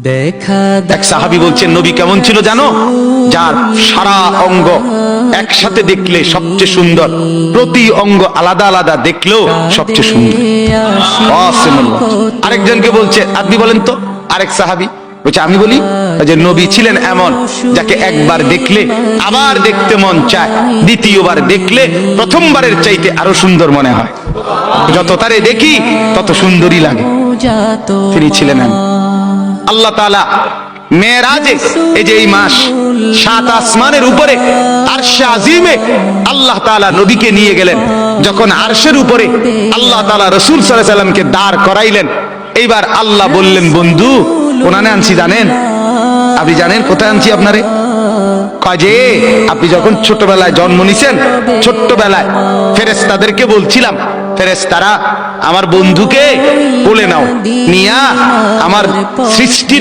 এক সাহাবী বলছেন, নবী কেমন ছিল জানো? যার সারা অঙ্গ একসাথে দেখলে সবচেয়ে সুন্দর, প্রতি অঙ্গ আলাদা আলাদা দেখলেও সবচেয়ে সুন্দর। আরেকজনকে বলছে, আপনি বলেন তো। আরেক সাহাবী বলছে, আমি বলি যে নবী ছিলেন এমন যাকে একবার দেখলে আবার দেখতে মন চায়, দ্বিতীয়বার দেখলে প্রথমবারের চাইতে আরো সুন্দর মনে হয়, যত তারে দেখি তত সুন্দরই লাগে। তিনি ছিলেন এমন। আল্লাহ তাআলা মেরাজে, এই যে এই মাস, 7 আসমানের উপরে আরশে আজিমে আল্লাহ তাআলা নবীকে নিয়ে গেলেন। যখন আরশের উপরে আল্লাহ তাআলা রাসূল সাল্লাল্লাহু আলাইহি সাল্লামকে দাঁড় করাইলেন, এইবার আল্লাহ বললেন, বন্ধু কোনানে আনছি জানেন? আপনি জানেন কোথায় আনছি আপনারে? কাজে আপনি যখন ছোটবেলায় জন্ম নিছেন, ছোট্টবেলায় ফেরেশতাদেরকে বলছিলাম, ফেরেশতারা আমার বন্ধুকে কোলে নাও, নিয়া আমার সৃষ্টির